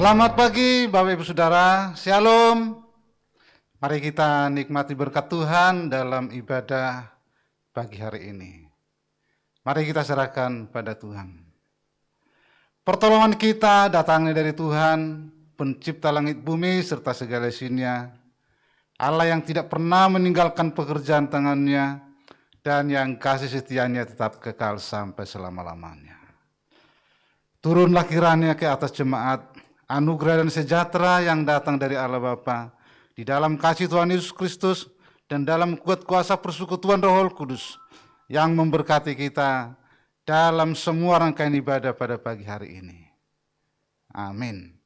Selamat pagi Bapak Ibu Saudara, Shalom. Mari kita nikmati berkat Tuhan dalam ibadah pagi hari ini. Mari kita serahkan pada Tuhan. Pertolongan kita datangnya dari Tuhan, pencipta langit bumi serta segala isinya, Allah yang tidak pernah meninggalkan pekerjaan tangannya, dan yang kasih setianya tetap kekal sampai selama-lamanya. Turunlah kiranya ke atas jemaat anugerah dan sejahtera yang datang dari Allah Bapa di dalam kasih Tuhan Yesus Kristus dan dalam kuat kuasa persekutuan Roh Kudus yang memberkati kita dalam semua rangkaian ibadah pada pagi hari ini. Amin.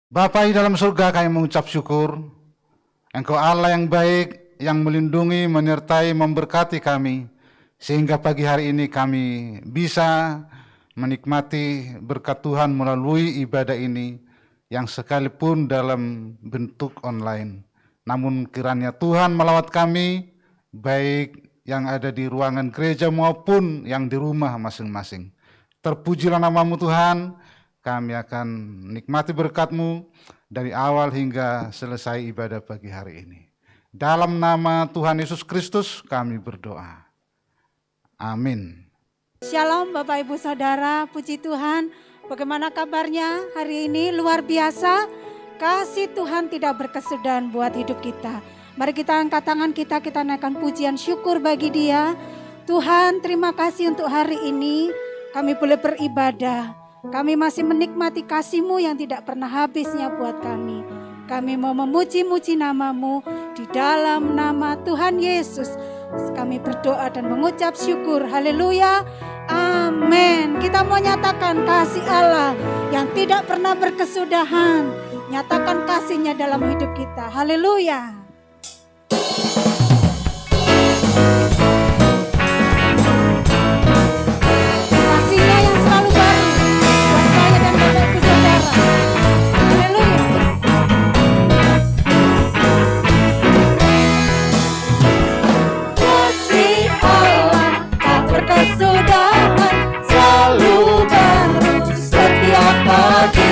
Bapa di dalam surga, kami mengucap syukur. Engkau Allah yang baik, yang melindungi, menyertai, memberkati kami, sehingga pagi hari ini kami bisa menikmati berkat Tuhan melalui ibadah ini yang sekalipun dalam bentuk online. Namun kiranya Tuhan melawat kami, baik yang ada di ruangan gereja maupun yang di rumah masing-masing. Terpujilah nama-Mu Tuhan, kami akan nikmati berkat-Mu dari awal hingga selesai ibadah pagi hari ini. Dalam nama Tuhan Yesus Kristus kami berdoa. Amin. Shalom Bapak Ibu Saudara, puji Tuhan. Bagaimana kabarnya hari ini? Luar biasa. Kasih Tuhan tidak berkesudahan buat hidup kita. Mari kita angkat tangan kita naikkan pujian syukur bagi Dia. Tuhan, terima kasih untuk hari ini kami boleh beribadah. Kami masih menikmati kasih-Mu yang tidak pernah habisnya buat kami. Kami mau memuji-muji nama-Mu di dalam nama Tuhan Yesus. Kami berdoa dan mengucap syukur. Haleluya. Amin. Kita mau nyatakan kasih Allah yang tidak pernah berkesudahan. Nyatakan kasih-Nya dalam hidup kita. Haleluya. Kasih-Nya yang selalu baru buat saya dan Bapak Ibu Saudara. Haleluya. Kasih Allah tak berkesudahan, selalu baru setiap pagi.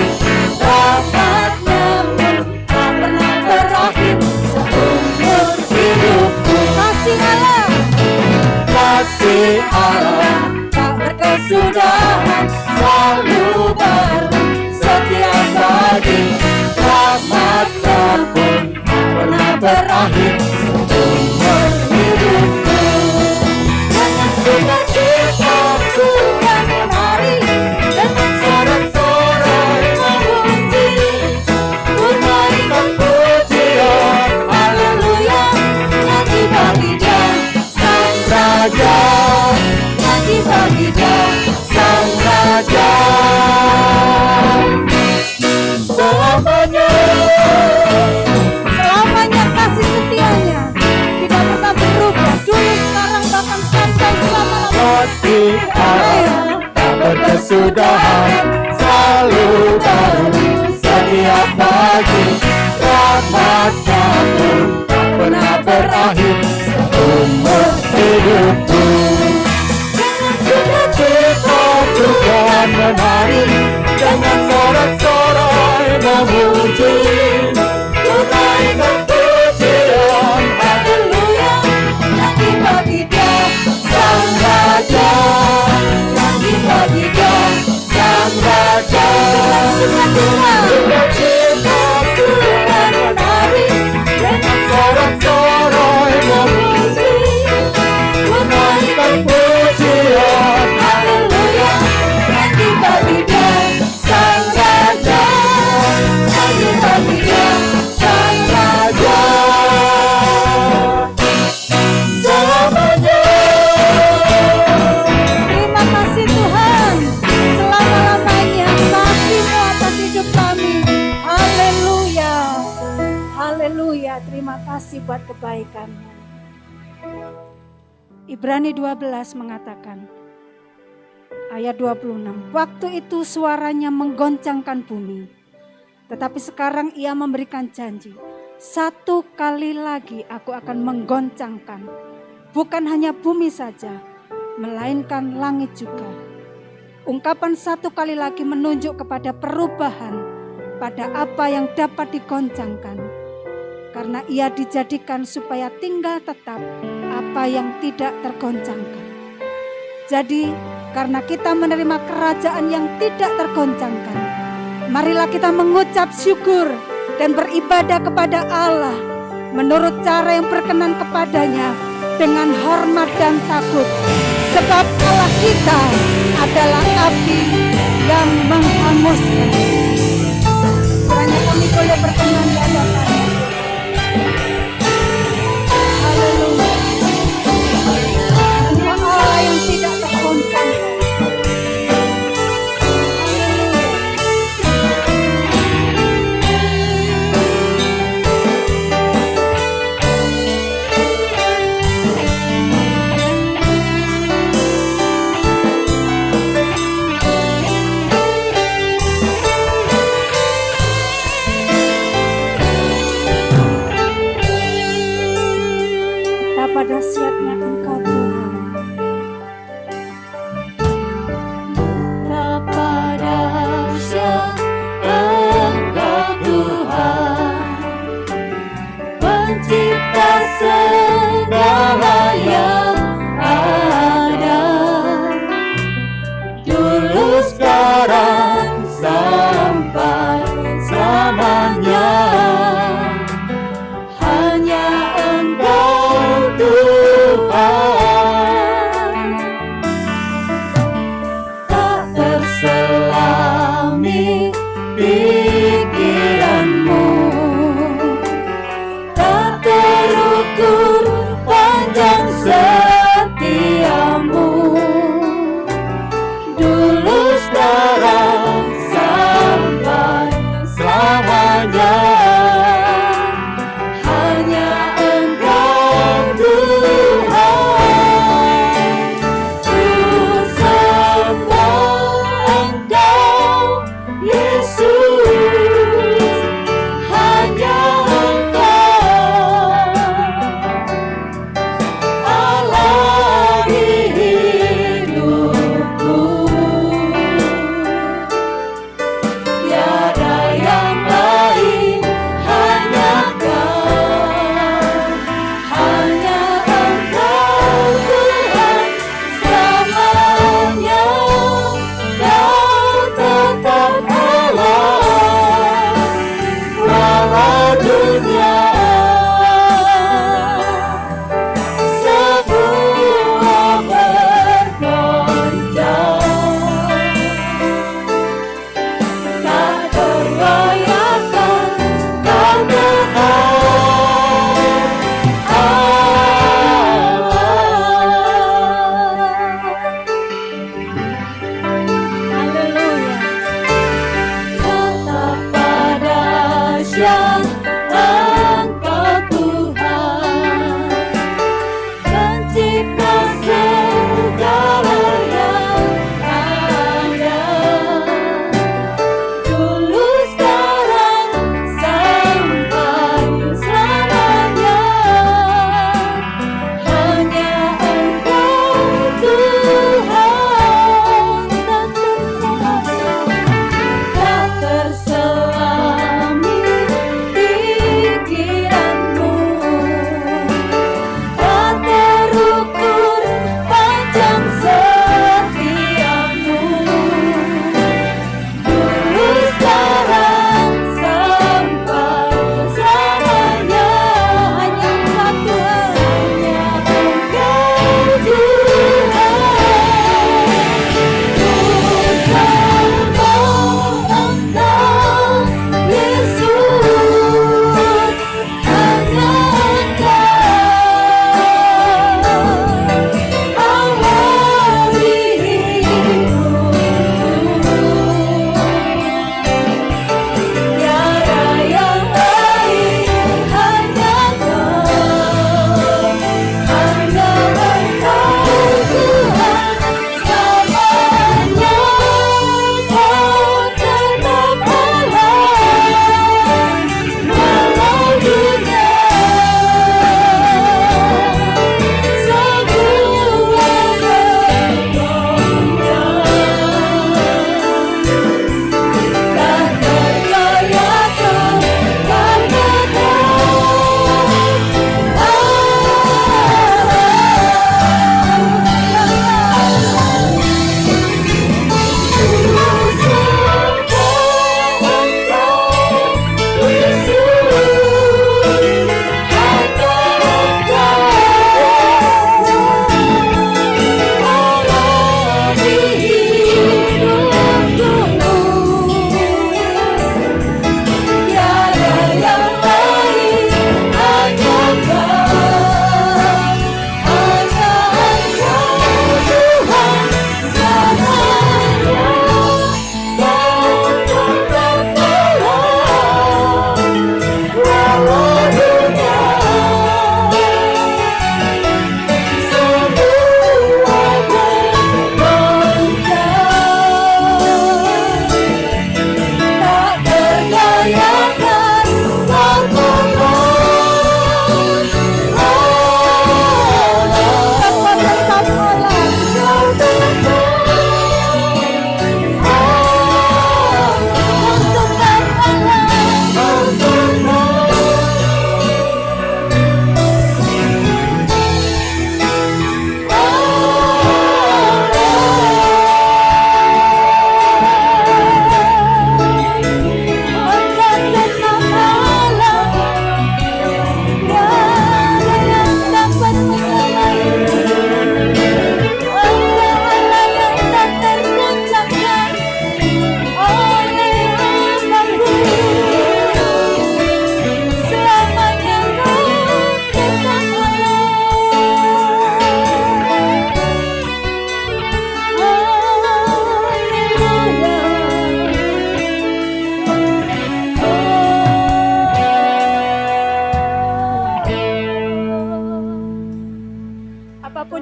Rahmat-Nya tak pernah berakhir seumur hidupku. Kasih Allah tak berkesudahan, selalu baru setiap pagi. Rahmat-Nya pun tak pernah berakhir seumur hidupku. Dengan sukacita Tuhan menari, dengan sorak-sorai memuji, ku naikkan pujian, haleluya, nyanyi bagi Dia Sang Raja, nyanyi bagi Dia Sang Raja. Selamanya, selamanya kasih setianya tidak pernah berubah, dulu, sekarang, bahkan sampai selama-lamanya. Kasih Allah tak berkesudahan, selalu baru setiap pagi. Rahmat-Nya pun tak pernah berakhir seumur hidupku. Dengan sukacita Tuhan menari, dengan sorak-sorai memuji, ku naikkan pujian, haleluya, nyanyi bagi Dia Sang Raja, nyanyi bagi Dia Sang Raja. Dengan sukacita Tuhan menari, dengan sorak-sorai memuji, ku naikkan pujian, haleluya, nyanyi bagi Dia Sang Raja, nyanyi bagi Dia Sang Raja. Selamanya. Terima kasih Tuhan, selama-lamanya kasih-Mu atas hidup kami. Haleluya, haleluya. Terima kasih buat kebaikan-Nya. Ibrani 12 mengatakan, ayat 26, waktu itu suaranya menggoncangkan bumi, tetapi sekarang Ia memberikan janji, satu kali lagi aku akan menggoncangkan, bukan hanya bumi saja, melainkan langit juga. Ungkapan satu kali lagi menunjuk kepada perubahan kepada apa yang dapat digoncangkan. Karena ia dijadikan supaya tinggal tetap apa yang tidak tergoncangkan. Jadi karena kita menerima kerajaan yang tidak tergoncangkan, marilah kita mengucap syukur dan beribadah kepada Allah menurut cara yang berkenan kepadanya dengan hormat dan takut. Sebab Allah kita adalah api yang menghanguskan. Kiranya kami boleh berkenan di hadapan. Haleluya. Hanya Allah yang tidak tergoncangkan. Pada siapnya Engkau Tuhan. Pada siapnya Engkau Tuhan, pencipta segala yang ada, dulu sekarang sampai selamanya. Hanya Tuhan, tak terselami pikiranmu, tak terus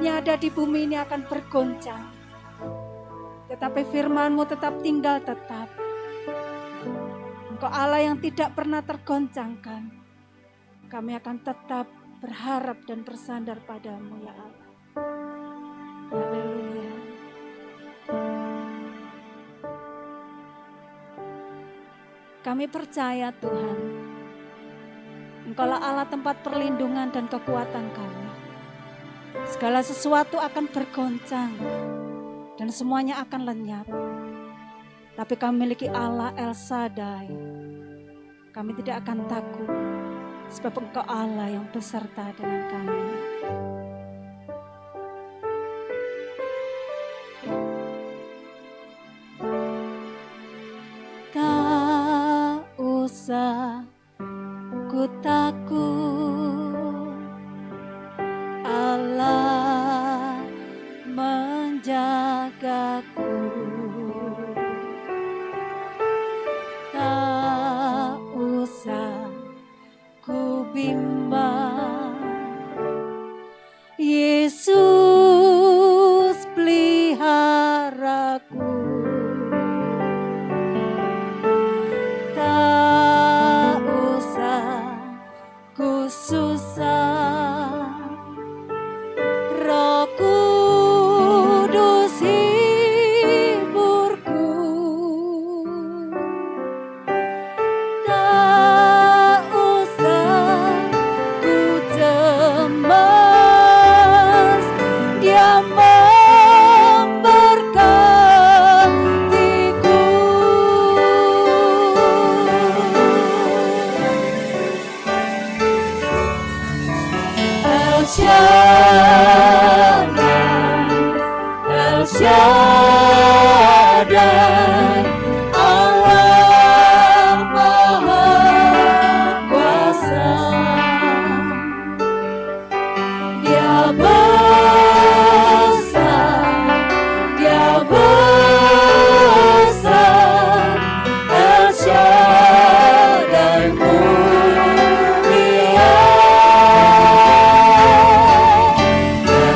semuanya ada di bumi ini akan bergoncang. Tetapi firman-Mu tetap tinggal tetap. Engkau Allah yang tidak pernah tergoncangkan. Kami akan tetap berharap dan bersandar padamu ya Allah. Haleluya. Kami percaya Tuhan, Engkaulah Allah tempat perlindungan dan kekuatan kami. Segala sesuatu akan bergoncang dan semuanya akan lenyap. Tapi kami memiliki Allah El Shaddai. Kami tidak akan takut sebab Engkau Allah yang beserta dengan kami. Tak usah ku takut, Allah menjagaku. Tak usah ku bimbang, Yesus peliharaku. Tak usah ku susah, Roh Kudus hiburku. Tak usah ku cemas, Dia memberkatiku. El Shaddai, El Shaddai, Allah Maha Kuasa. Dia besar, Dia besar, El Shaddai mulia. El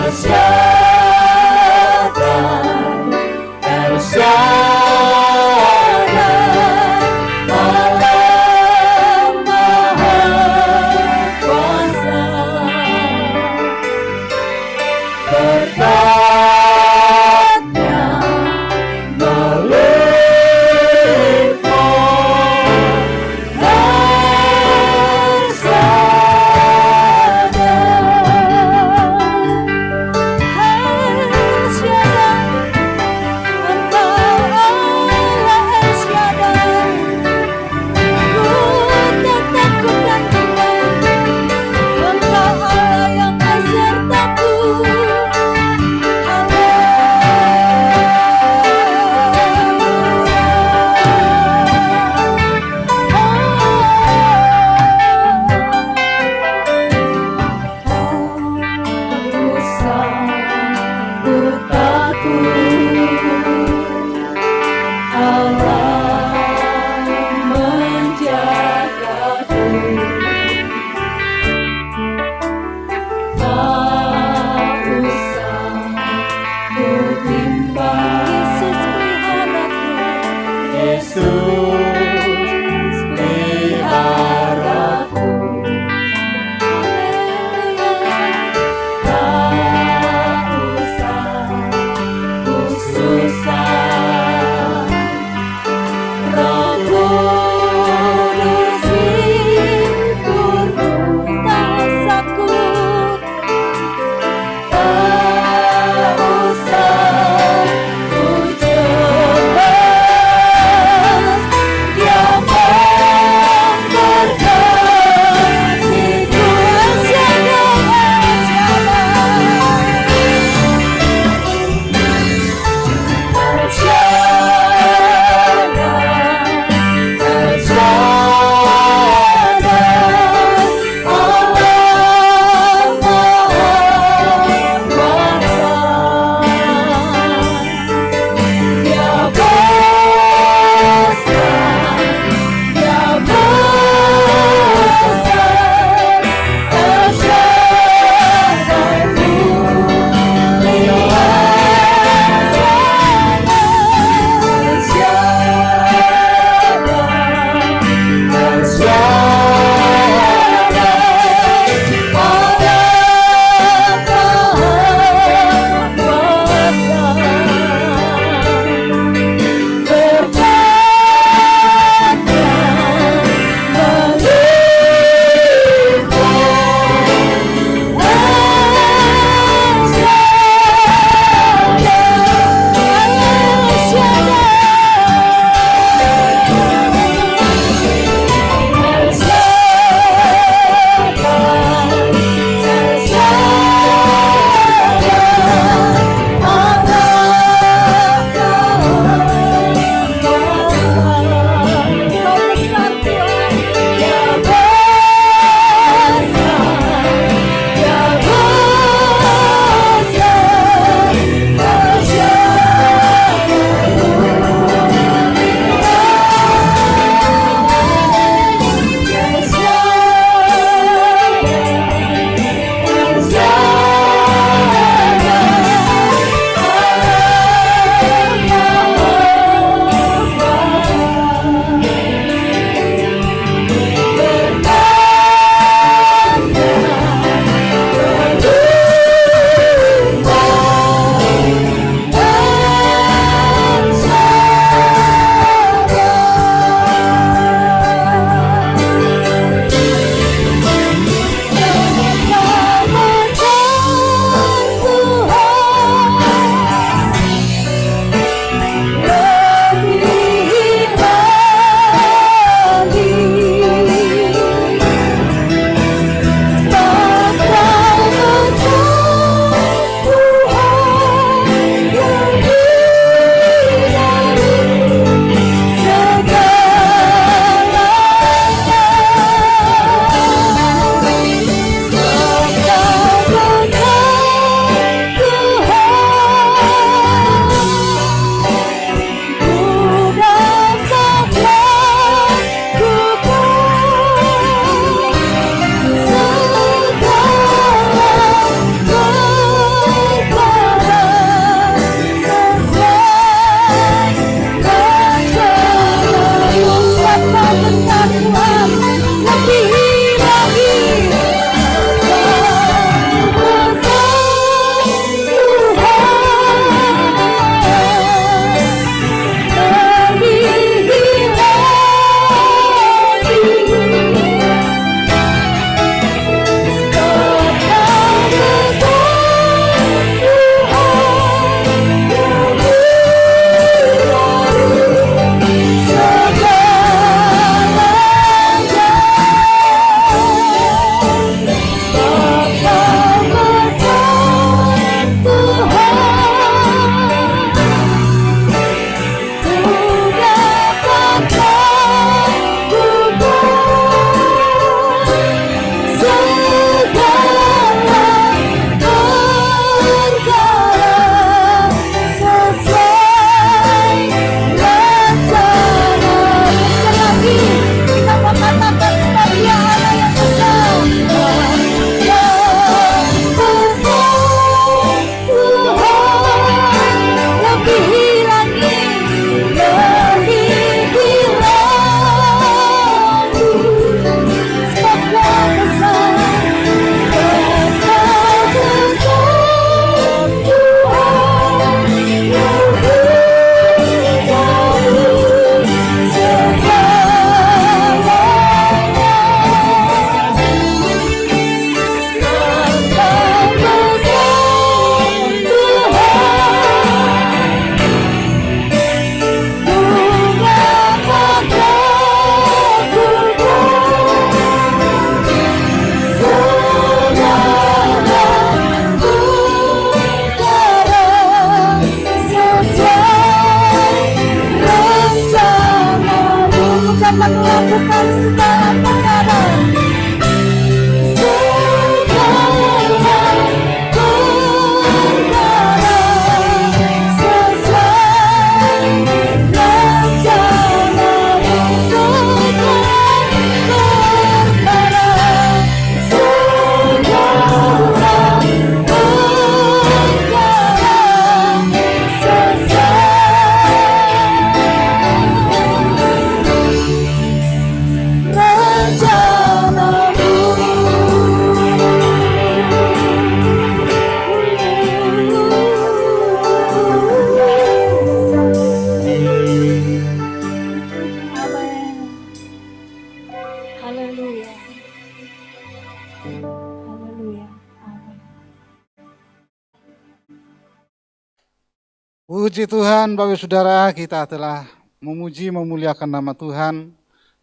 Puji Tuhan, Bapak Saudara, kita telah memuji memuliakan nama Tuhan,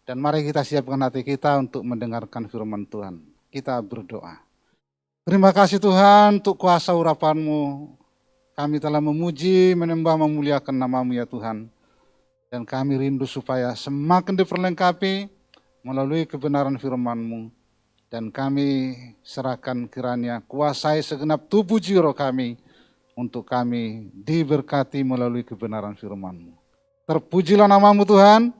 dan mari kita siapkan hati kita untuk mendengarkan firman Tuhan. Kita berdoa. Terima kasih Tuhan untuk kuasa urapan-Mu. Kami telah memuji, menyembah, memuliakan nama-Mu ya Tuhan. Dan kami rindu supaya semakin diperlengkapi melalui kebenaran firman-Mu. Dan kami serahkan kiranya kuasai segenap tubuh jiwa kami, untuk kami diberkati melalui kebenaran firman-Mu. Terpujilah nama-Mu Tuhan,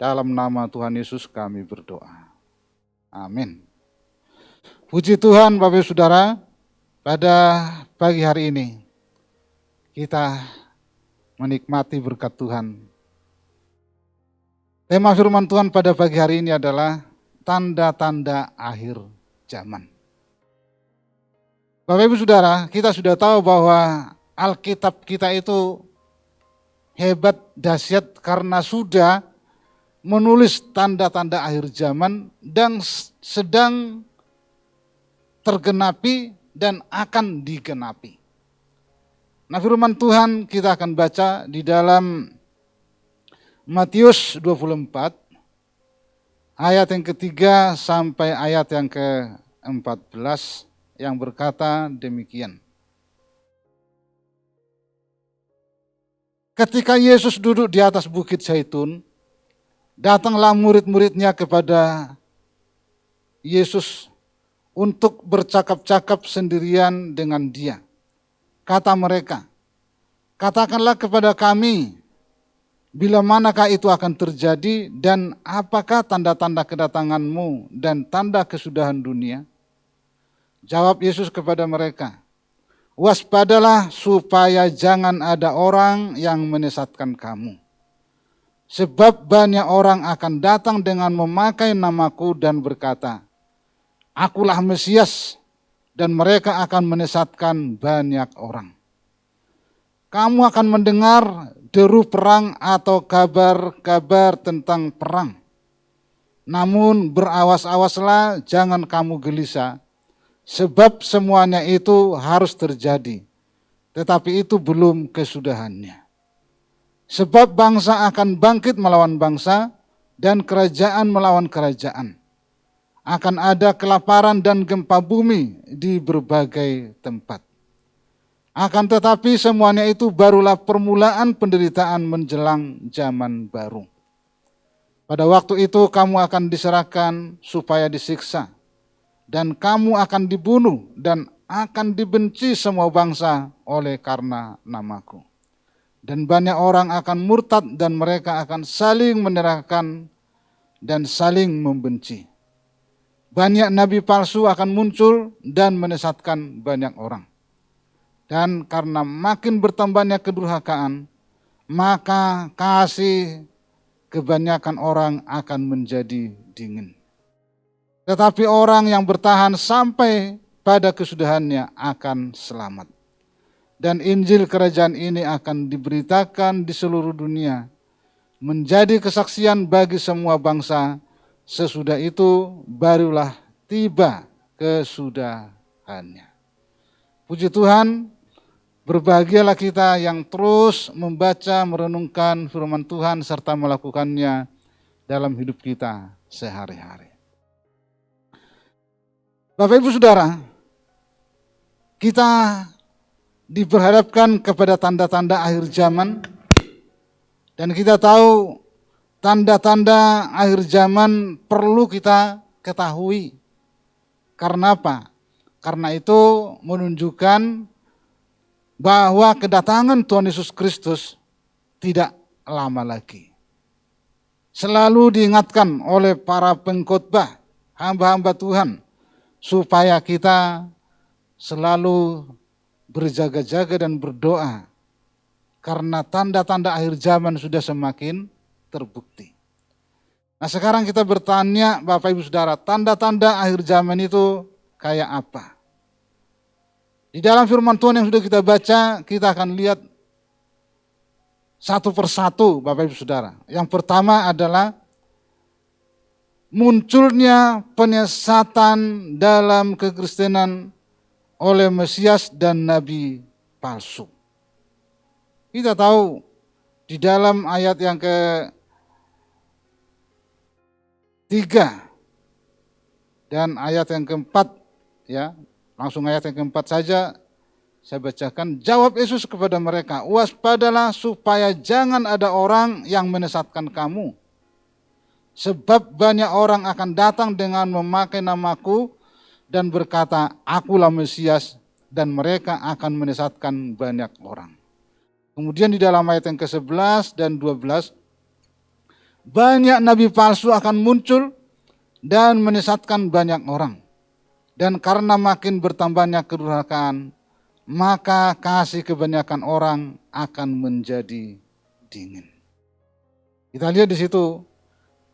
dalam nama Tuhan Yesus kami berdoa. Amin. Puji Tuhan Bapak Saudara, pada pagi hari ini kita menikmati berkat Tuhan. Tema firman Tuhan pada pagi hari ini adalah tanda-tanda akhir zaman. Bapak Ibu Saudara, kita sudah tahu bahwa Alkitab kita itu hebat, dahsyat karena sudah menulis tanda-tanda akhir zaman dan sedang tergenapi dan akan digenapi. Nah, firman Tuhan kita akan baca di dalam Matius 24 ayat yang ketiga sampai ayat yang ke-14 yang berkata demikian. Ketika Yesus duduk di atas bukit Zaitun, datanglah murid-muridnya kepada Yesus untuk bercakap-cakap sendirian dengan Dia. Kata mereka, "Katakanlah kepada kami, bila manakah itu akan terjadi dan apakah tanda-tanda kedatangan-Mu dan tanda kesudahan dunia?" Jawab Yesus kepada mereka, "Waspadalah supaya jangan ada orang yang menyesatkan kamu. Sebab banyak orang akan datang dengan memakai namaku dan berkata, 'Akulah Mesias,' dan mereka akan menyesatkan banyak orang. Kamu akan mendengar deru perang atau kabar-kabar tentang perang. Namun berawas-awaslah, jangan kamu gelisah, sebab semuanya itu harus terjadi, tetapi itu belum kesudahannya. Sebab bangsa akan bangkit melawan bangsa, dan kerajaan melawan kerajaan. Akan ada kelaparan dan gempa bumi di berbagai tempat. Akan tetapi semuanya itu barulah permulaan penderitaan menjelang zaman baru. Pada waktu itu kamu akan diserahkan supaya disiksa, dan kamu akan dibunuh dan akan dibenci semua bangsa oleh karena namaku. Dan banyak orang akan murtad dan mereka akan saling menyerahkan dan saling membenci. Banyak nabi palsu akan muncul dan menyesatkan banyak orang. Dan karena makin bertambahnya kedurhakaan, maka kasih kebanyakan orang akan menjadi dingin. Tetapi orang yang bertahan sampai pada kesudahannya akan selamat. Dan Injil kerajaan ini akan diberitakan di seluruh dunia, menjadi kesaksian bagi semua bangsa. Sesudah itu barulah tiba kesudahannya." Puji Tuhan, berbahagialah kita yang terus membaca, merenungkan firman Tuhan serta melakukannya dalam hidup kita sehari-hari. Bapak Ibu Saudara, kita diperhadapkan kepada tanda-tanda akhir zaman, dan kita tahu tanda-tanda akhir zaman perlu kita ketahui. Karena apa? Karena itu menunjukkan bahwa kedatangan Tuhan Yesus Kristus tidak lama lagi. Selalu diingatkan oleh para pengkhotbah, hamba-hamba Tuhan, supaya kita selalu berjaga-jaga dan berdoa, karena tanda-tanda akhir zaman sudah semakin terbukti. Nah, sekarang kita bertanya Bapak Ibu Saudara, tanda-tanda akhir zaman itu kayak apa? Di dalam firman Tuhan yang sudah kita baca, kita akan lihat satu persatu Bapak Ibu Saudara. Yang pertama adalah munculnya penyesatan dalam kekristenan oleh Mesias dan nabi palsu. Kita tahu di dalam ayat yang ketiga dan ayat yang keempat, ya, langsung ayat yang keempat saja saya bacakan. Jawab Yesus kepada mereka, waspadalah supaya jangan ada orang yang menyesatkan kamu. Sebab banyak orang akan datang dengan memakai namaku dan berkata, akulah Mesias, dan mereka akan menyesatkan banyak orang. Kemudian di dalam ayat yang ke-11 dan 12, banyak nabi palsu akan muncul dan menyesatkan banyak orang. Dan karena makin bertambahnya kedurhakaan, maka kasih kebanyakan orang akan menjadi dingin. Kita lihat di situ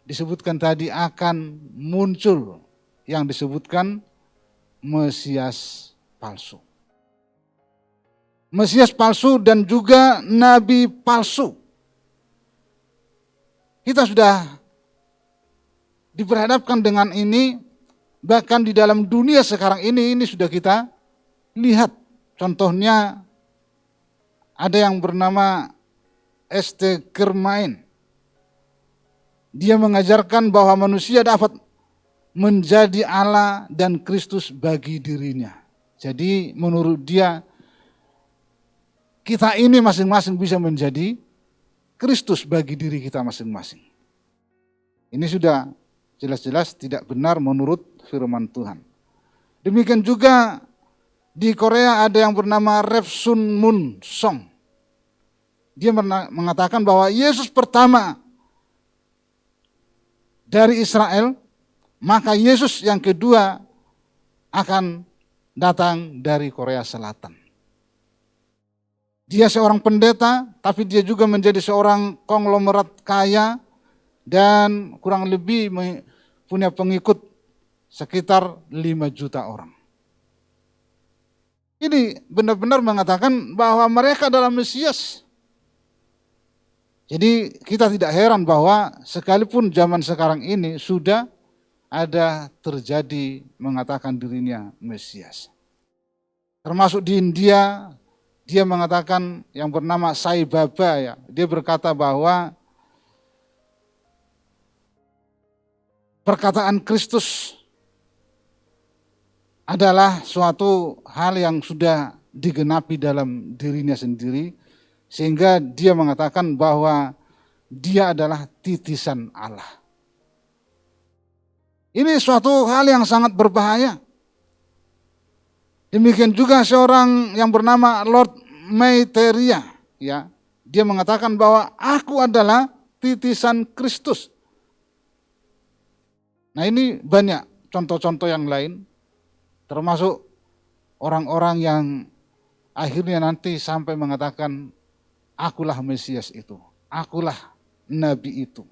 disebutkan tadi akan muncul yang disebutkan Mesias palsu. Mesias palsu dan juga nabi palsu. Kita sudah diperhadapkan dengan ini, bahkan di dalam dunia sekarang ini sudah kita lihat. Contohnya ada yang bernama S.T. Germain. Dia mengajarkan bahwa manusia dapat menjadi Allah dan Kristus bagi dirinya. Jadi menurut dia, kita ini masing-masing bisa menjadi Kristus bagi diri kita masing-masing. Ini sudah jelas-jelas tidak benar menurut firman Tuhan. Demikian juga di Korea ada yang bernama Rev Sun Moon Song. Dia mengatakan bahwa Yesus pertama dari Israel, maka Yesus yang kedua akan datang dari Korea Selatan. Dia seorang pendeta, tapi dia juga menjadi seorang konglomerat kaya dan kurang lebih punya pengikut sekitar 5 juta orang. Ini benar-benar mengatakan bahwa mereka adalah Mesias. Jadi kita tidak heran bahwa sekalipun zaman sekarang ini sudah ada terjadi mengatakan dirinya Mesias. Termasuk di India, dia mengatakan yang bernama Sai Baba, ya. Dia berkata bahwa perkataan Kristus adalah suatu hal yang sudah digenapi dalam dirinya sendiri, sehingga dia mengatakan bahwa dia adalah titisan Allah. Ini suatu hal yang sangat berbahaya. Demikian juga seorang yang bernama Lord Maitreya, ya, dia mengatakan bahwa aku adalah titisan Kristus. Nah, ini banyak contoh-contoh yang lain, termasuk orang-orang yang akhirnya nanti sampai mengatakan akulah Mesias itu, akulah Nabi itu.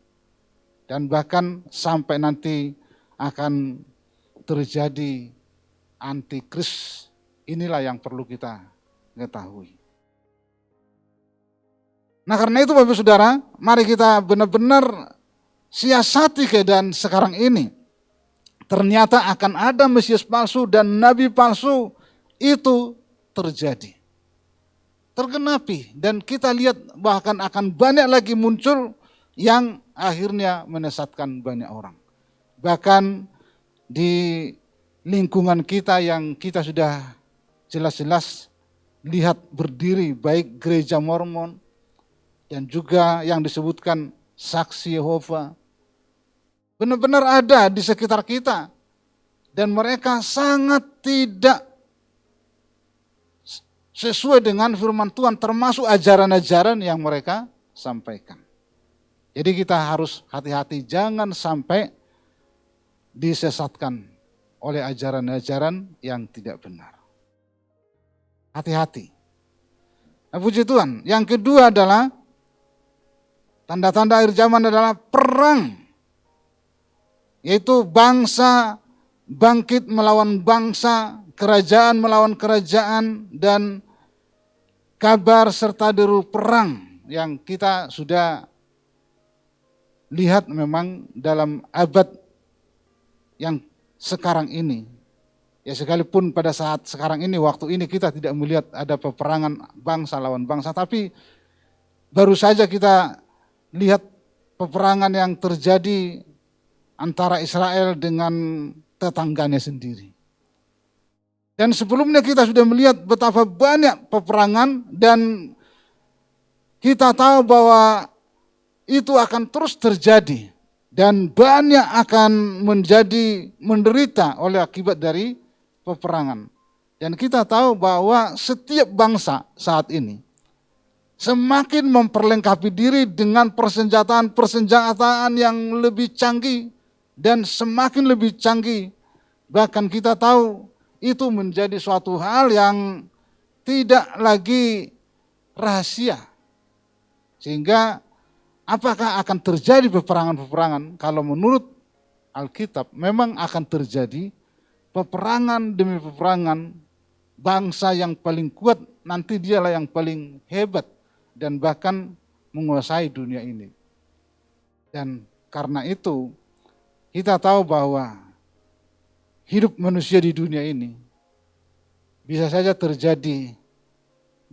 Dan bahkan sampai nanti akan terjadi antikris. Inilah yang perlu kita ketahui. Nah, karena itu Bapak Saudara, mari kita benar-benar siasati keadaan sekarang ini. Ternyata akan ada Mesias palsu dan Nabi palsu, itu terjadi. Tergenapi, dan kita lihat bahkan akan banyak lagi muncul yang akhirnya menyesatkan banyak orang. Bahkan di lingkungan kita yang kita sudah jelas-jelas lihat berdiri, baik gereja Mormon dan juga yang disebutkan saksi Yehova, benar-benar ada di sekitar kita, dan mereka sangat tidak sesuai dengan firman Tuhan, termasuk ajaran-ajaran yang mereka sampaikan. Jadi kita harus hati-hati, jangan sampai disesatkan oleh ajaran-ajaran yang tidak benar. Hati-hati. Nah, puji Tuhan. Yang kedua adalah tanda-tanda akhir zaman adalah perang. Yaitu bangsa bangkit melawan bangsa, kerajaan melawan kerajaan, dan kabar serta deru perang yang kita sudah lihat memang dalam abad yang sekarang ini. Ya, sekalipun pada saat sekarang ini, waktu ini kita tidak melihat ada peperangan bangsa lawan bangsa, tapi baru saja kita lihat peperangan yang terjadi antara Israel dengan tetangganya sendiri. Dan sebelumnya kita sudah melihat betapa banyak peperangan dan kita tahu bahwa itu akan terus terjadi dan banyak akan menjadi menderita oleh akibat dari peperangan. Dan kita tahu bahwa setiap bangsa saat ini semakin memperlengkapi diri dengan persenjataan yang lebih canggih dan semakin lebih canggih. Bahkan kita tahu itu menjadi suatu hal yang tidak lagi rahasia. Sehingga apakah akan terjadi peperangan-peperangan? Kalau menurut Alkitab memang akan terjadi peperangan demi peperangan. Bangsa yang paling kuat nanti dialah yang paling hebat dan bahkan menguasai dunia ini. Dan karena itu kita tahu bahwa hidup manusia di dunia ini bisa saja terjadi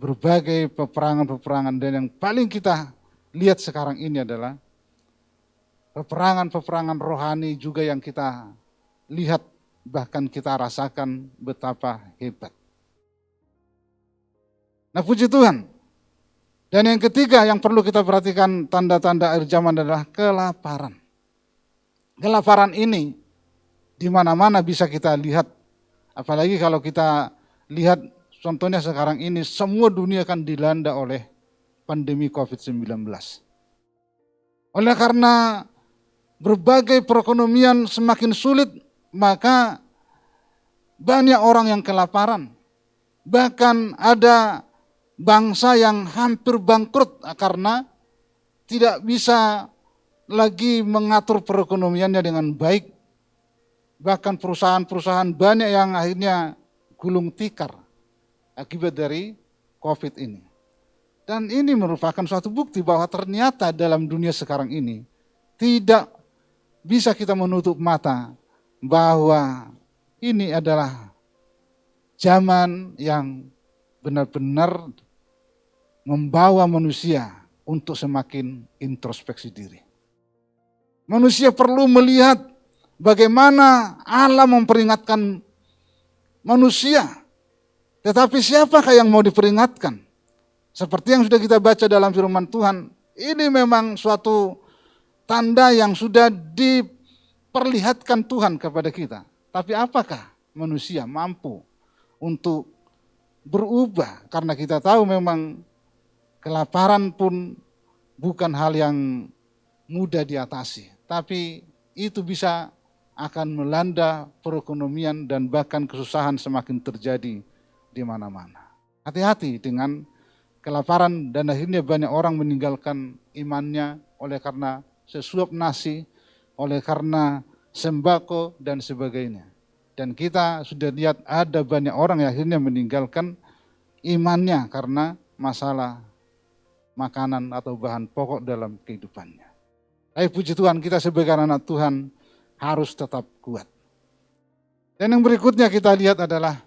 berbagai peperangan-peperangan, dan yang paling kita lihat sekarang ini adalah peperangan-peperangan rohani juga yang kita lihat, bahkan kita rasakan betapa hebat. Nah, puji Tuhan. Dan yang ketiga yang perlu kita perhatikan tanda-tanda akhir zaman adalah kelaparan. Kelaparan ini di mana-mana bisa kita lihat, apalagi kalau kita lihat contohnya sekarang ini semua dunia kan dilanda oleh pandemi COVID-19. Oleh karena berbagai perekonomian semakin sulit, maka banyak orang yang kelaparan. Bahkan ada bangsa yang hampir bangkrut karena tidak bisa lagi mengatur perekonomiannya dengan baik. Bahkan perusahaan-perusahaan banyak yang akhirnya gulung tikar akibat dari COVID ini. Dan ini merupakan suatu bukti bahwa ternyata dalam dunia sekarang ini tidak bisa kita menutup mata bahwa ini adalah zaman yang benar-benar membawa manusia untuk semakin introspeksi diri. Manusia perlu melihat bagaimana Allah memperingatkan manusia. Tetapi siapakah yang mau diperingatkan? Seperti yang sudah kita baca dalam firman Tuhan, ini memang suatu tanda yang sudah diperlihatkan Tuhan kepada kita. Tapi apakah manusia mampu untuk berubah? Karena kita tahu memang kelaparan pun bukan hal yang mudah diatasi. Tapi itu bisa akan melanda perekonomian dan bahkan kesusahan semakin terjadi di mana-mana. Hati-hati dengan kelaparan dan akhirnya banyak orang meninggalkan imannya oleh karena sesuap nasi, oleh karena sembako dan sebagainya. Dan kita sudah lihat ada banyak orang yang akhirnya meninggalkan imannya karena masalah makanan atau bahan pokok dalam kehidupannya. Tapi puji Tuhan, kita sebagai anak Tuhan harus tetap kuat. Dan yang berikutnya kita lihat adalah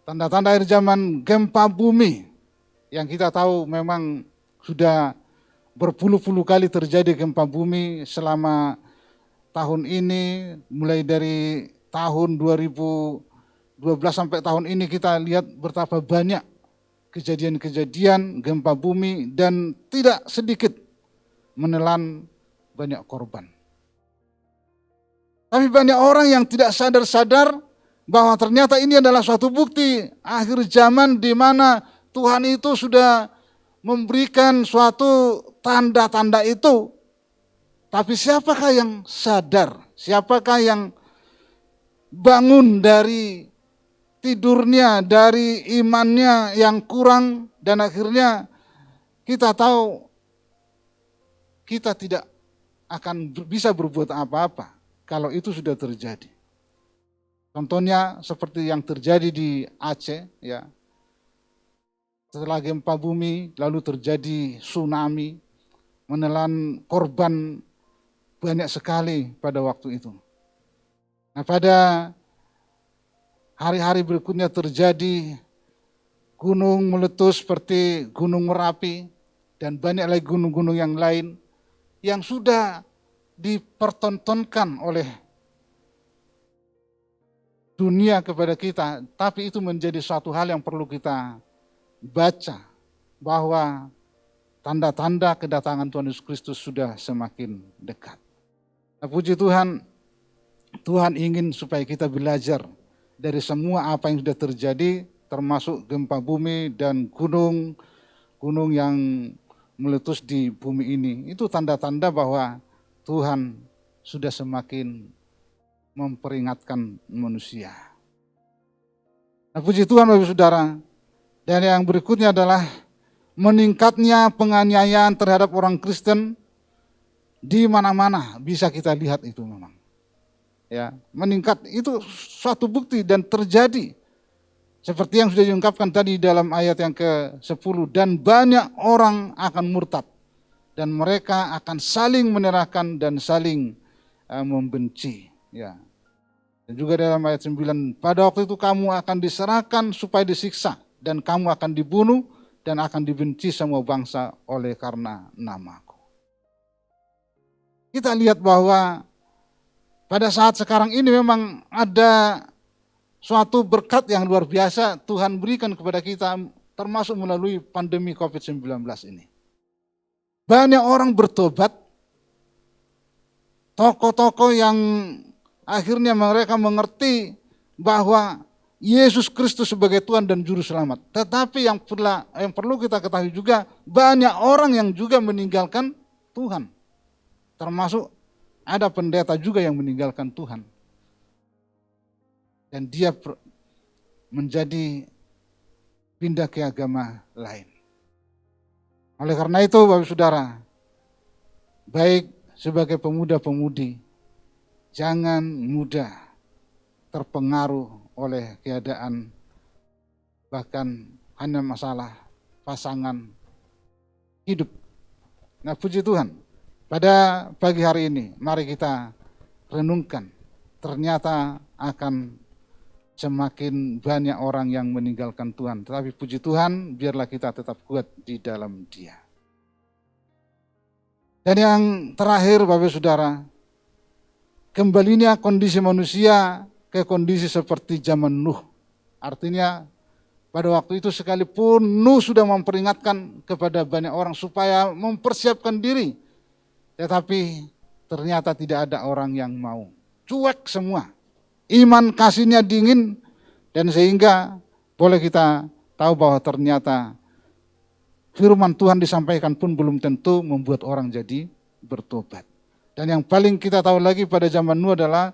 tanda-tanda akhir zaman, gempa bumi. Yang kita tahu memang sudah berpuluh-puluh kali terjadi gempa bumi selama tahun ini. Mulai dari tahun 2012 sampai tahun ini kita lihat betapa banyak kejadian-kejadian gempa bumi dan tidak sedikit menelan banyak korban. Tapi banyak orang yang tidak sadar-sadar bahwa ternyata ini adalah suatu bukti akhir zaman di mana Tuhan itu sudah memberikan suatu tanda-tanda itu. Tapi siapakah yang sadar? Siapakah yang bangun dari tidurnya, dari imannya yang kurang, dan akhirnya kita tahu kita tidak akan bisa berbuat apa-apa kalau itu sudah terjadi. Contohnya seperti yang terjadi di Aceh, ya. Setelah gempa bumi, lalu terjadi tsunami, menelan korban banyak sekali pada waktu itu. Nah, pada hari-hari berikutnya terjadi gunung meletus seperti Gunung Merapi, dan banyak lagi gunung-gunung yang lain yang sudah dipertontonkan oleh dunia kepada kita, tapi itu menjadi suatu hal yang perlu kita baca, bahwa tanda-tanda kedatangan Tuhan Yesus Kristus sudah semakin dekat. Nah, puji Tuhan, Tuhan ingin supaya kita belajar dari semua apa yang sudah terjadi, termasuk gempa bumi dan gunung yang meletus di bumi ini. Itu tanda-tanda bahwa Tuhan sudah semakin memperingatkan manusia. Nah, puji Tuhan Bapak Saudara. Dan yang berikutnya adalah meningkatnya penganiayaan terhadap orang Kristen di mana-mana, bisa kita lihat itu memang. Ya, meningkat itu suatu bukti dan terjadi. Seperti yang sudah diungkapkan tadi dalam ayat yang ke-10, dan banyak orang akan murtad dan mereka akan saling menyerahkan dan saling membenci. Ya. Dan juga dalam ayat 9, pada waktu itu kamu akan diserahkan supaya disiksa, dan kamu akan dibunuh dan akan dibenci semua bangsa oleh karena namaku. Kita lihat bahwa pada saat sekarang ini memang ada suatu berkat yang luar biasa Tuhan berikan kepada kita, termasuk melalui pandemi COVID-19 ini. Banyak orang bertobat, tokoh-tokoh yang akhirnya mereka mengerti bahwa Yesus Kristus sebagai Tuhan dan Juru Selamat. Tetapi yang perlu kita ketahui juga, banyak orang yang juga meninggalkan Tuhan. Termasuk ada pendeta juga yang meninggalkan Tuhan. Dan dia menjadi pindah ke agama lain. Oleh karena itu Bapak Saudara, baik sebagai pemuda-pemudi, jangan mudah terpengaruh oleh keadaan, bahkan hanya masalah pasangan hidup. Nah, puji Tuhan, pada pagi hari ini mari kita renungkan, ternyata akan semakin banyak orang yang meninggalkan Tuhan. Tetapi puji Tuhan, biarlah kita tetap kuat di dalam Dia. Dan yang terakhir Bapak Saudara, kembalinya kondisi manusia ke kondisi seperti zaman Nuh. Artinya pada waktu itu sekalipun Nuh sudah memperingatkan kepada banyak orang supaya mempersiapkan diri, tetapi ternyata tidak ada orang yang mau. Cuek semua. Iman kasihnya dingin, dan sehingga boleh kita tahu bahwa ternyata firman Tuhan disampaikan pun belum tentu membuat orang jadi bertobat. Dan yang paling kita tahu lagi pada zaman Nuh adalah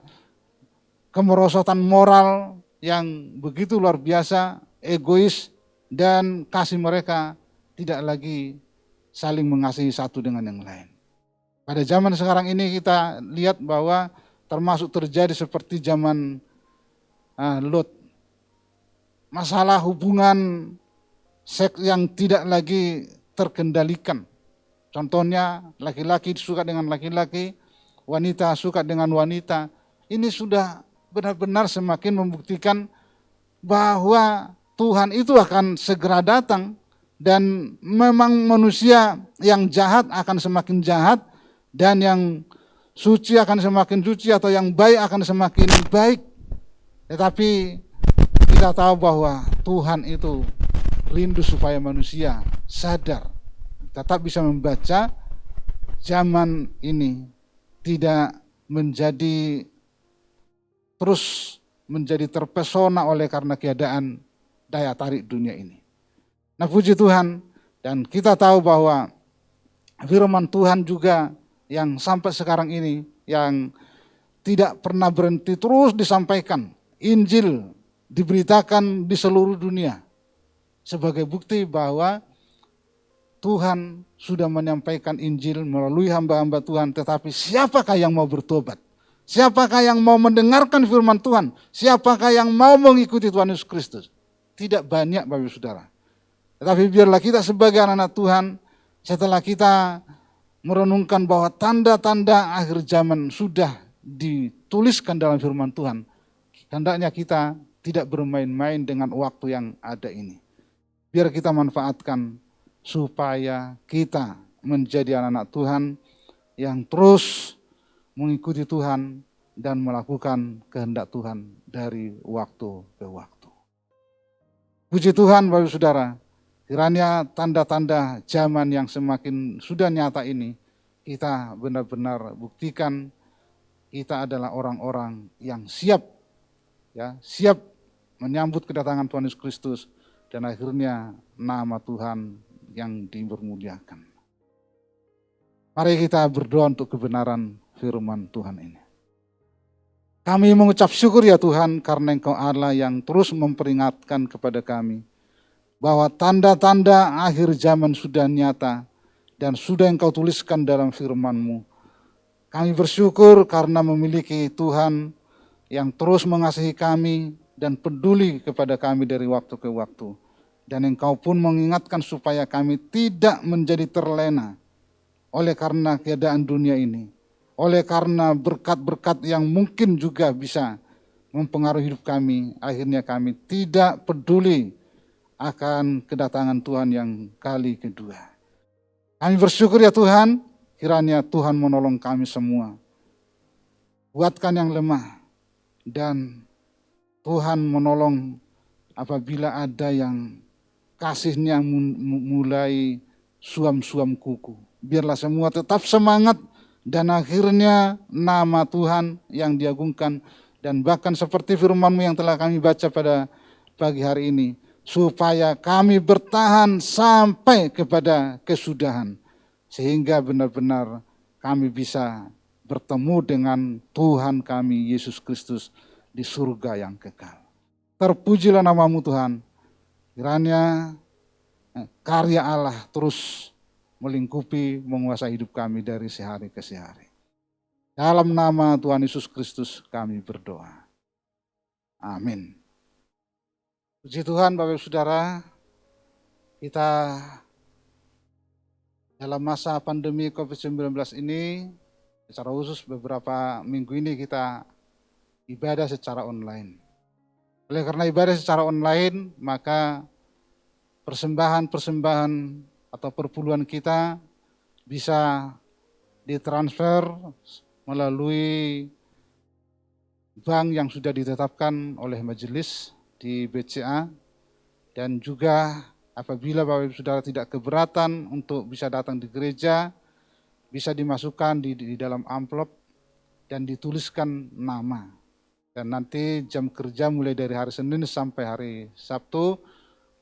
kemerosotan moral yang begitu luar biasa, egois, dan kasih mereka tidak lagi saling mengasihi satu dengan yang lain. Pada zaman sekarang ini kita lihat bahwa termasuk terjadi seperti zaman Lot. Masalah hubungan seks yang tidak lagi terkendalikan. Contohnya laki-laki suka dengan laki-laki, wanita suka dengan wanita. Ini sudah benar-benar semakin membuktikan bahwa Tuhan itu akan segera datang, dan memang manusia yang jahat akan semakin jahat, dan yang suci akan semakin suci, atau yang baik akan semakin baik. Tetapi kita tahu bahwa Tuhan itu rindu supaya manusia sadar, tetap bisa membaca zaman ini tidak menjadi terus menjadi terpesona oleh karena keadaan daya tarik dunia ini. Nah, puji Tuhan, dan kita tahu bahwa firman Tuhan juga yang sampai sekarang ini yang tidak pernah berhenti terus disampaikan. Injil diberitakan di seluruh dunia sebagai bukti bahwa Tuhan sudah menyampaikan Injil melalui hamba-hamba Tuhan, tetapi siapakah yang mau bertobat? Siapakah yang mau mendengarkan firman Tuhan? Siapakah yang mau mengikuti Tuhan Yesus Kristus? Tidak banyak Bapak Saudara. Tetapi biarlah kita sebagai anak-anak Tuhan, setelah kita merenungkan bahwa tanda-tanda akhir zaman sudah dituliskan dalam firman Tuhan, hendaknya kita tidak bermain-main dengan waktu yang ada ini. Biar kita manfaatkan supaya kita menjadi anak-anak Tuhan yang terus mengikuti Tuhan dan melakukan kehendak Tuhan dari waktu ke waktu. Puji Tuhan Bapak Saudara, kiranya tanda-tanda zaman yang semakin sudah nyata ini, kita benar-benar buktikan kita adalah orang-orang yang siap, ya, siap menyambut kedatangan Tuhan Yesus Kristus dan akhirnya nama Tuhan yang dipermuliakan. Mari kita berdoa untuk kebenaran firman Tuhan ini. Kami mengucap syukur ya Tuhan karena Engkau Allah yang terus memperingatkan kepada kami bahwa tanda-tanda akhir zaman sudah nyata dan sudah Engkau tuliskan dalam firman-Mu. Kami bersyukur karena memiliki Tuhan yang terus mengasihi kami dan peduli kepada kami dari waktu ke waktu. Dan Engkau pun mengingatkan supaya kami tidak menjadi terlena oleh karena keadaan dunia ini, oleh karena berkat-berkat yang mungkin juga bisa mempengaruhi hidup kami, akhirnya kami tidak peduli akan kedatangan Tuhan yang kali kedua. Kami bersyukur ya Tuhan, kiranya Tuhan menolong kami semua. Kuatkan yang lemah dan Tuhan menolong apabila ada yang kasihnya mulai suam-suam kuku. Biarlah semua tetap semangat dan akhirnya nama Tuhan yang diagungkan. Dan bahkan seperti firman-Mu yang telah kami baca pada pagi hari ini, supaya kami bertahan sampai kepada kesudahan. Sehingga benar-benar kami bisa bertemu dengan Tuhan kami Yesus Kristus di surga yang kekal. Terpujilah nama-Mu Tuhan, kiranya karya Allah terus melingkupi, menguasai hidup kami dari sehari ke sehari. Dalam nama Tuhan Yesus Kristus kami berdoa. Amin. Puji Tuhan Bapak Ibu Saudara, kita dalam masa pandemi COVID-19 ini, secara khusus beberapa minggu ini kita ibadah secara online. Oleh karena ibadah secara online, maka persembahan-persembahan atau perpuluhan kita bisa ditransfer melalui bank yang sudah ditetapkan oleh majelis di BCA, dan juga apabila Bapak Ibu Saudara tidak keberatan untuk bisa datang di gereja, bisa dimasukkan di dalam amplop dan dituliskan nama. Dan nanti jam kerja mulai dari hari Senin sampai hari Sabtu,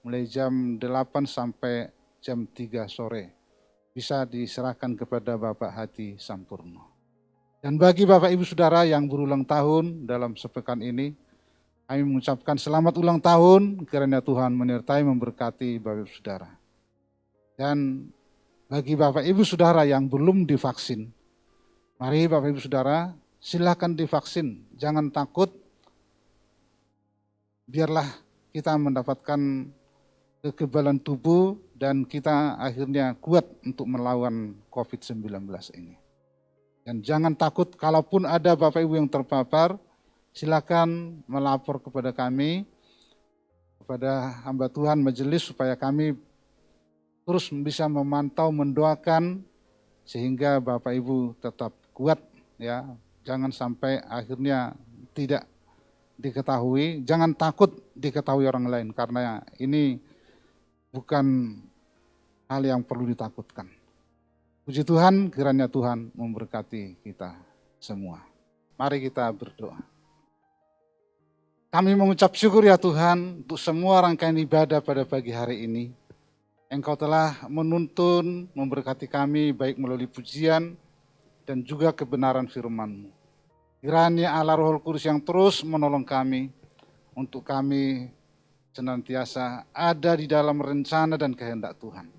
mulai jam 8 sampai jam 3 sore. Bisa diserahkan kepada Bapak Hadi Sampurno. Dan bagi Bapak Ibu Saudara yang berulang tahun dalam sepekan ini, kami mengucapkan selamat ulang tahun, kiranya Tuhan menyertai memberkati Bapak Ibu Saudara. Dan bagi Bapak Ibu Saudara yang belum divaksin, mari Bapak Ibu Saudara silakan divaksin, jangan takut. Biarlah kita mendapatkan kekebalan tubuh dan kita akhirnya kuat untuk melawan COVID-19 ini. Dan jangan takut, kalaupun ada Bapak Ibu yang terpapar, silakan melapor kepada kami, kepada hamba Tuhan majelis, supaya kami terus bisa memantau, mendoakan, sehingga Bapak Ibu tetap kuat, ya. Jangan sampai akhirnya tidak diketahui, jangan takut diketahui orang lain, karena ini bukan hal yang perlu ditakutkan. Puji Tuhan, kiranya Tuhan memberkati kita semua. Mari kita berdoa. Kami mengucap syukur ya Tuhan untuk semua rangkaian ibadah pada pagi hari ini. Engkau telah menuntun, memberkati kami baik melalui pujian dan juga kebenaran firman-Mu. Kiranya Allah Roh Kudus yang terus menolong kami untuk kami senantiasa ada di dalam rencana dan kehendak Tuhan.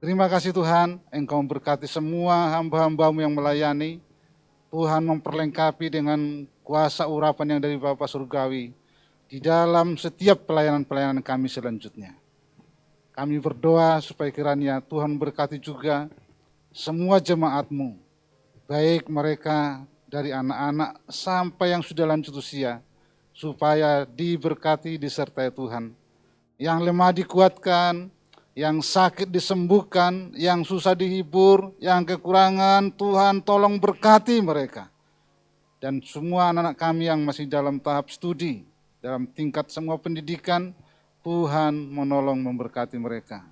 Terima kasih Tuhan, Engkau memberkati semua hamba-hamba-Mu yang melayani. Tuhan memperlengkapi dengan kuasa urapan yang dari Bapa Surgawi di dalam setiap pelayanan-pelayanan kami selanjutnya. Kami berdoa supaya kiranya Tuhan berkati juga semua jemaat-Mu, baik mereka dari anak-anak sampai yang sudah lanjut usia, supaya diberkati, disertai Tuhan. Yang lemah dikuatkan, yang sakit disembuhkan, yang susah dihibur, yang kekurangan, Tuhan tolong berkati mereka. Dan semua anak-anak kami yang masih dalam tahap studi, dalam tingkat semua pendidikan, Tuhan menolong memberkati mereka.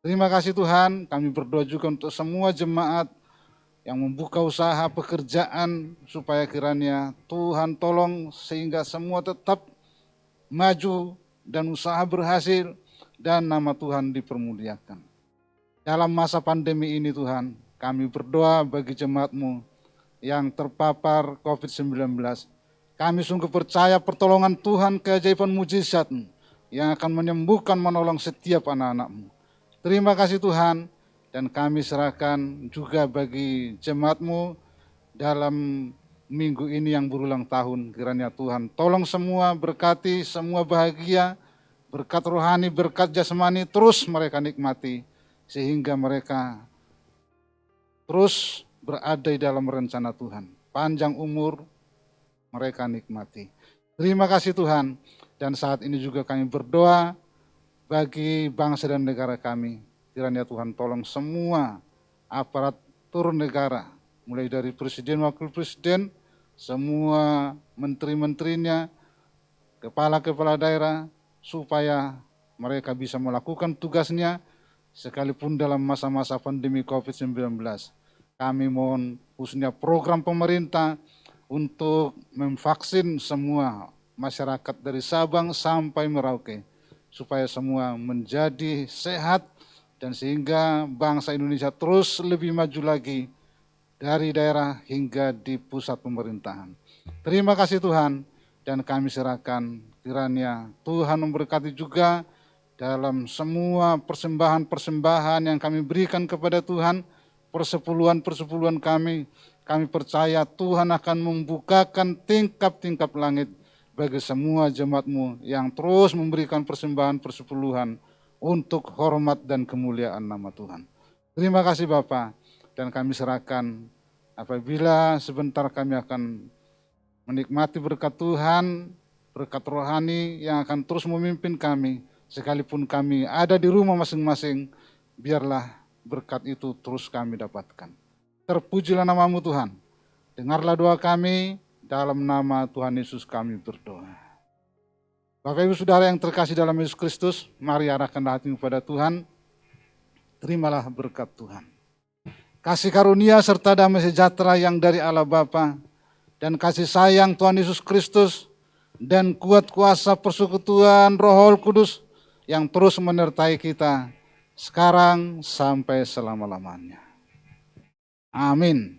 Terima kasih Tuhan, kami berdoa juga untuk semua jemaat yang membuka usaha pekerjaan, supaya kiranya Tuhan tolong sehingga semua tetap maju dan usaha berhasil dan nama Tuhan dipermuliakan. Dalam masa pandemi ini Tuhan, kami berdoa bagi jemaat-Mu yang terpapar COVID-19. Kami sungguh percaya pertolongan Tuhan, keajaiban mujizat yang akan menyembuhkan, menolong setiap anak-anak-Mu. Terima kasih Tuhan, dan kami serahkan juga bagi jemaat-Mu dalam minggu ini yang berulang tahun. Kiranya Tuhan tolong semua, berkati semua, bahagia, berkat rohani, berkat jasmani terus mereka nikmati, sehingga mereka terus berada di dalam rencana Tuhan. Panjang umur mereka nikmati. Terima kasih Tuhan, dan saat ini juga kami berdoa bagi bangsa dan negara kami. Kiranya Tuhan tolong semua aparatur negara, mulai dari presiden, wakil presiden, semua menteri-menterinya, kepala-kepala daerah, supaya mereka bisa melakukan tugasnya sekalipun dalam masa-masa pandemi COVID-19. Kami mohon khususnya program pemerintah untuk memvaksin semua masyarakat dari Sabang sampai Merauke, supaya semua menjadi sehat dan sehingga bangsa Indonesia terus lebih maju lagi dari daerah hingga di pusat pemerintahan. Terima kasih Tuhan, dan kami serahkan kiranya Tuhan memberkati juga dalam semua persembahan-persembahan yang kami berikan kepada Tuhan, persepuluhan-persepuluhan kami. Kami percaya Tuhan akan membukakan tingkap-tingkap langit bagi semua jemaat-Mu yang terus memberikan persembahan persepuluhan untuk hormat dan kemuliaan nama Tuhan. Terima kasih Bapa, dan kami serahkan apabila sebentar kami akan menikmati berkat Tuhan, berkat rohani yang akan terus memimpin kami, sekalipun kami ada di rumah masing-masing, biarlah berkat itu terus kami dapatkan. Terpujilah nama-Mu Tuhan, dengarlah doa kami, dalam nama Tuhan Yesus kami berdoa. Bapak Ibu Saudara yang terkasih dalam Yesus Kristus, mari arahkan hatimu kepada Tuhan, terimalah berkat Tuhan. Kasih karunia serta damai sejahtera yang dari Allah Bapa dan kasih sayang Tuhan Yesus Kristus dan kuat kuasa persekutuan Roh Kudus yang terus menyertai kita sekarang sampai selama-lamanya. Amin.